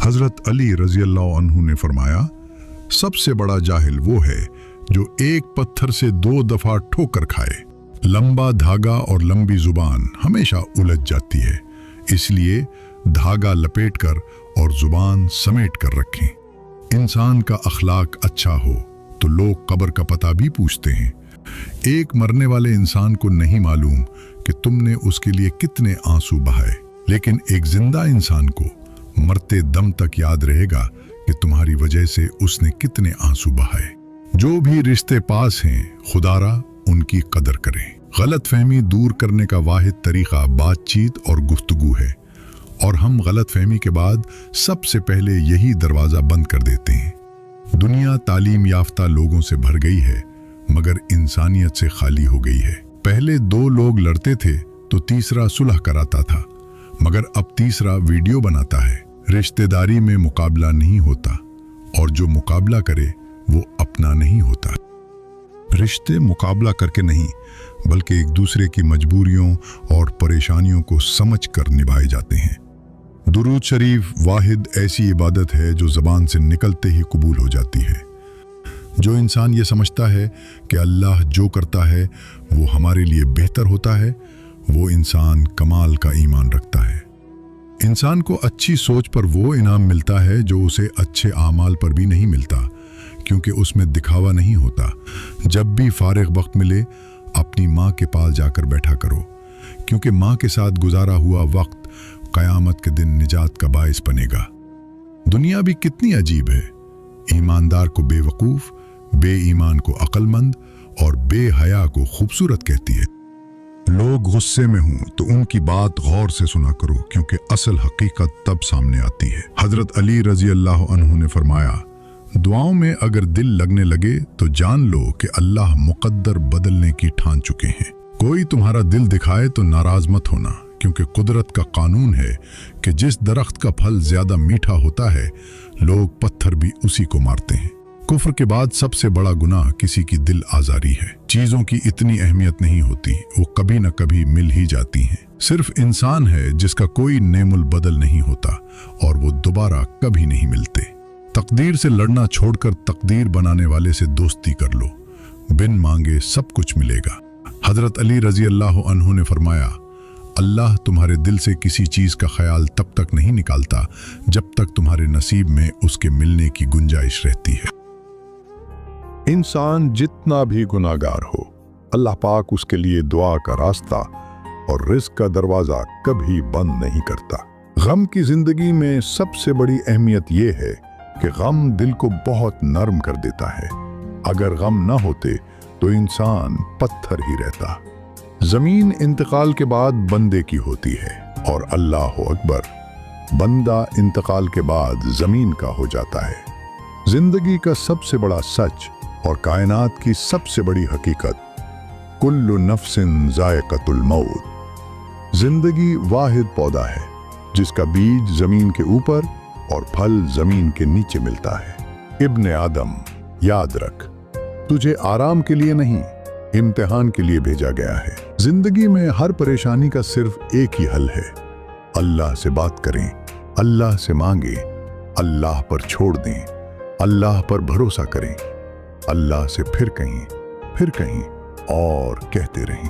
हजरत अली रजी अल्लाह अन्हु ने फरमाया, सबसे बड़ा जाहिल वो है जो एक पत्थर से 2 दफा ठोकर खाए। लंबा धागा और लंबी जुबान हमेशा उलझ जाती है, इसलिए धागा लपेटकर और जुबान समेट कर रखें। इंसान का अखलाक अच्छा हो तो लोग कब्र का पता भी पूछते हैं। एक मरने वाले इंसान को नहीं मालूम कि तुमने उसके लिए कितने आंसू बहाए, लेकिन एक जिंदा इंसान को मरते दम तक याद रहेगा कि तुम्हारी वजह से उसने कितने आंसू बहाए। जो भी रिश्ते पास हैं, खुदारा उनकी कदर करें। गलतफहमी दूर करने का वाहिद तरीका बातचीत और गुफ्तगू है, और हम गलतफहमी के बाद सबसे पहले यही दरवाज़ा बंद कर देते हैं। दुनिया तालीम याफ्ता लोगों से भर गई है, मगर इंसानियत से खाली हो गई है। पहले 2 लोग लड़ते थे तो तीसरा सुलह कराता था, मगर अब तीसरा वीडियो बनाता है। रिश्तेदारी में मुकाबला नहीं होता, और जो मुकाबला करे वो अपना नहीं होता। रिश्ते मुकाबला करके नहीं, बल्कि एक दूसरे की मजबूरियों और परेशानियों को समझकर निभाए जाते हैं। दुरूद शरीफ वाहिद ऐसी इबादत है जो ज़बान से निकलते ही कबूल हो जाती है। जो इंसान ये समझता है कि अल्लाह जो करता है वो हमारे लिए बेहतर होता है, वो इंसान कमाल का ईमान रखता है। इंसान को अच्छी सोच पर वो इनाम मिलता है जो उसे अच्छे आमाल पर भी नहीं मिलता, क्योंकि उसमें दिखावा नहीं होता। जब भी फारिग वक्त मिले अपनी माँ के पास जाकर बैठा करो, क्योंकि माँ के साथ गुजारा हुआ वक्त क़यामत के दिन निजात का बाइस बनेगा। दुनिया भी कितनी अजीब है। ईमानदार को बेवकूफ़, बेईमान को अक्लमंद और बेहया को खूबसूरत कहती है। लोग गुस्से में हों तो उनकी बात गौर से सुना करो, क्योंकि असल हकीकत तब सामने आती है। हजरत अली रजी अल्लाह अन्हु ने फरमाया, दुआओं में अगर दिल लगने लगे तो जान लो कि अल्लाह मुकद्दर बदलने की ठान चुके हैं। कोई तुम्हारा दिल दिखाए तो नाराज मत होना, क्योंकि कुदरत का कानून है कि जिस दरख्त का फल ज्यादा मीठा होता है, लोग पत्थर भी उसी को मारते हैं। कुफ्र के बाद सबसे बड़ा गुनाह किसी की दिल आजारी है। चीजों की इतनी अहमियत नहीं होती, वो कभी न कभी मिल ही जाती हैं। सिर्फ इंसान है जिसका कोई नेमुल बदल नहीं होता, और वो दोबारा कभी नहीं मिलते। तकदीर से लड़ना छोड़कर तकदीर बनाने वाले से दोस्ती कर लो, बिन मांगे सब कुछ मिलेगा। हजरत अली रजी अल्लाह अन्हु ने फरमाया, अल्लाह तुम्हारे दिल से किसी चीज का ख्याल तब तक नहीं निकालता जब तक तुम्हारे नसीब में उसके मिलने की गुंजाइश रहती है। इंसान जितना भी गुनाहगार हो, अल्लाह पाक उसके लिए दुआ का रास्ता और रिज़्क़ का दरवाज़ा कभी बंद नहीं करता। गम की जिंदगी में सबसे बड़ी अहमियत यह है कि गम दिल को बहुत नरम कर देता है। अगर गम ना होते तो इंसान पत्थर ही रहता। जमीन इंतकाल के बाद बंदे की होती है, और अल्लाह अकबर, बंदा इंतकाल के बाद जमीन का हो जाता है। जिंदगी का सबसे बड़ा सच और कायनात की सबसे बड़ी हकीकत, कुल्लु नफ्सिन ज़ायक़तुल मौत। जिंदगी वाहिद पौधा है जिसका बीज जमीन के ऊपर और फल जमीन के नीचे मिलता है। इब्ने आदम, याद रख, तुझे आराम के लिए नहीं, इम्तिहान के लिए भेजा गया है। जिंदगी में हर परेशानी का सिर्फ एक ही हल है, अल्लाह से बात करें, अल्लाह से मांगे, अल्लाह पर छोड़ दें, अल्लाह पर भरोसा करें, अल्लाह से फिर कहीं और कहते रहें।